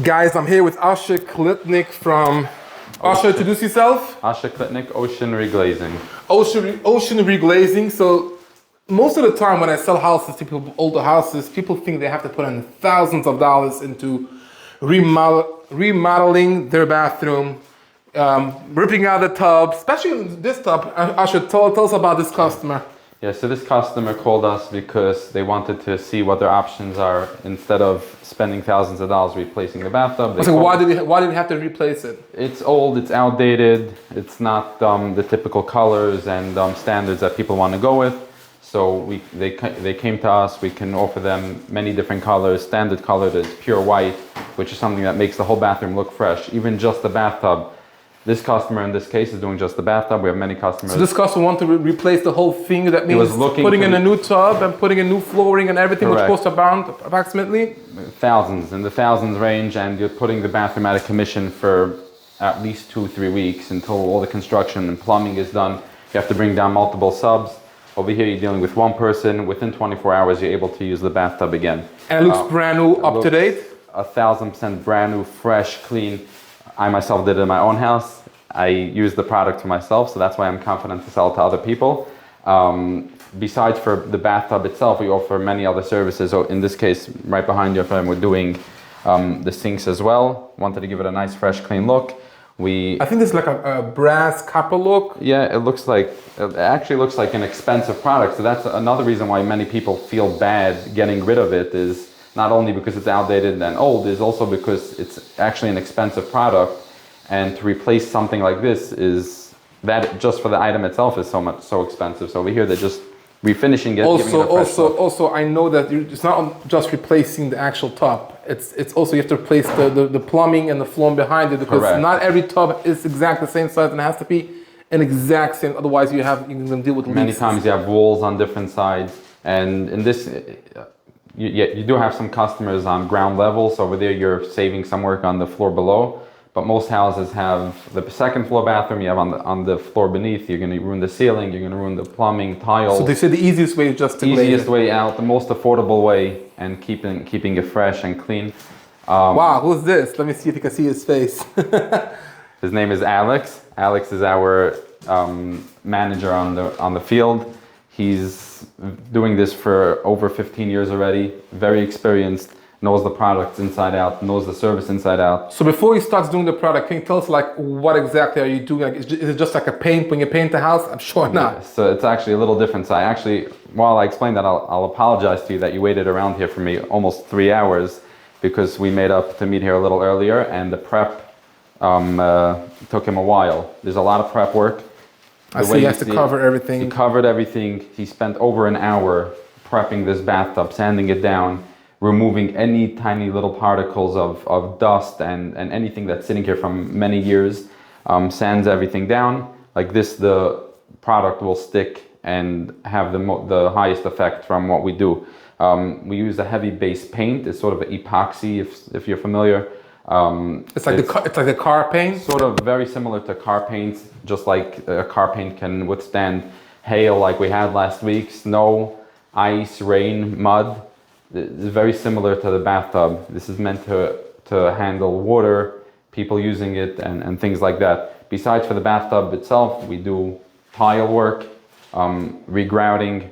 Guys, I'm here with Asher Klitnik from... Asher, introduce yourself. Asher Klitnik, Ocean Reglazing. Ocean Reglazing. So most of the time when I sell houses to people, older houses, people think they have to put in thousands of dollars into remodeling their bathroom, ripping out the tub, especially this tub. Asher, tell us about this customer. Yeah, so this customer called us because they wanted to see what their options are instead of spending thousands of dollars replacing the bathtub. So why did he have to replace it? It's old, it's outdated, it's not the typical colors and standards that people want to go with. So they came to us. We can offer them many different colors. Standard color is pure white, which is something that makes the whole bathroom look fresh, even just the bathtub. This customer in this case is doing just the bathtub. We have many customers. So this customer wanted to replace the whole thing. That means putting in a new tub and putting in new flooring and everything, Correct. which costs about approximately? Thousands, in the thousands range, and you're putting the bathroom out of commission for at least 2-3 weeks until all the construction and plumbing is done. You have to bring down multiple subs. Over here you're dealing with one person. Within 24 hours you're able to use the bathtub again. And it looks brand new, up to date? 1,000% brand new, fresh, clean. I myself did it in my own house. I use the product for myself, so that's why I'm confident to sell it to other people. Besides for the bathtub itself, we offer many other services. So in this case, right behind your frame, we're doing the sinks as well. Wanted to give it a nice, fresh, clean look. I think this is like a brass copper look. Yeah, it actually looks like an expensive product. So that's another reason why many people feel bad getting rid of it, is not only because it's outdated and old, is also because it's actually an expensive product. And to replace something like this is that just for the item itself is so expensive. So over here they're just refinishing it. Also, I know that it's not just replacing the actual tub. It's also you have to replace the plumbing and the flooring behind it, because Correct. Not every tub is exactly the same size and it has to be an exact same. Otherwise, you can deal with leaks. Many times you have walls on different sides, and in this, you do have some customers on ground level. So over there, you're saving some work on the floor below. But most houses have the second floor bathroom. You have on the floor beneath. You're going to ruin the ceiling. You're going to ruin the plumbing, tiles. So they say the easiest way is just to glaze it. Easiest way out, the most affordable way, and keeping it fresh and clean. Wow, who's this? Let me see if you can see his face. His name is Alex. Alex is our manager on the field. He's doing this for over 15 years already. Very experienced. Knows the products inside out, knows the service inside out. So before he starts doing the product, can you tell us what exactly are you doing? Is it just like a paint when you paint the house? I'm sure not. Yeah, so it's actually a little different. So while I explain that, I'll apologize to you that you waited around here for me almost 3 hours, because we made up to meet here a little earlier, and the prep took him a while. There's a lot of prep work. I see he has to cover everything. He covered everything. He spent over an hour prepping this bathtub, sanding it down, removing any tiny little particles of dust and anything that's sitting here from many years, sands everything down. Like this, the product will stick and have the highest effect from what we do. We use a heavy base paint. It's sort of an epoxy, if you're familiar. It's like the car paint? Sort of very similar to car paints, just like a car paint can withstand hail like we had last week, snow, ice, rain, mud. It's very similar to the bathtub. This is meant to handle water, people using it, and things like that. Besides for the bathtub itself, we do tile work, regrouting,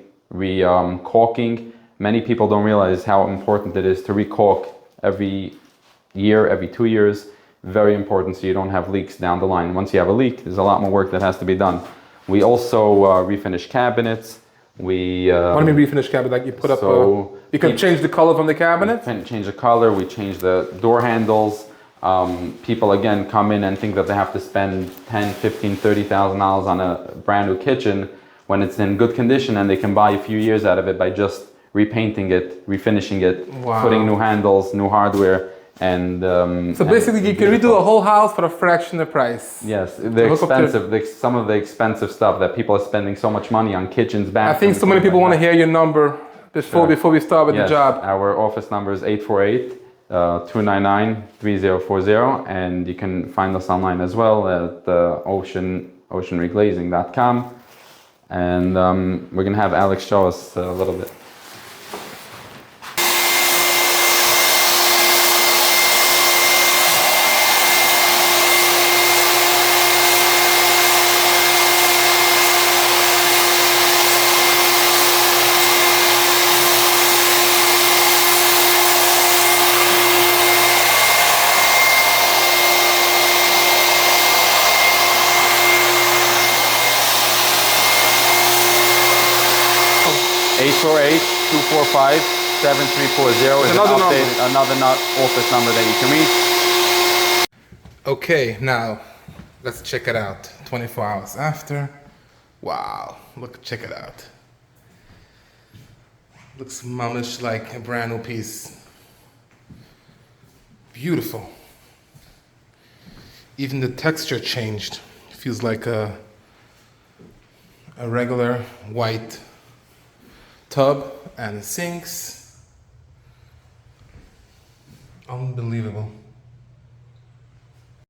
caulking. Many people don't realize how important it is to recaulk every year, every 2 years. Very important, so you don't have leaks down the line. Once you have a leak, there's a lot more work that has to be done. We also refinish cabinets. What do you mean refinish cabinet? Like you put up you can change the color from the cabinet? We can change the color, we change the door handles. People again come in and think that they have to spend $10,000, $15,000, $30,000 on a brand new kitchen when it's in good condition, and they can buy a few years out of it by just repainting it, refinishing it, putting new handles, new hardware. And so basically you can redo a whole house for a fraction of the price. Yes, they're expensive. Some of the expensive stuff that people are spending so much money on, kitchens, bathrooms. I think so many people want to hear your number before we start with the job. Our office number is 848-299-3040, and you can find us online as well at oceanreglazing.com. And we're gonna have Alex show us a little bit. 848-245-7340 is another office number that you can reach. Okay, now let's check it out. 24 hours after. Wow, look, check it out. Looks mamish like a brand new piece. Beautiful. Even the texture changed. Feels like a regular white tub and sinks. Unbelievable.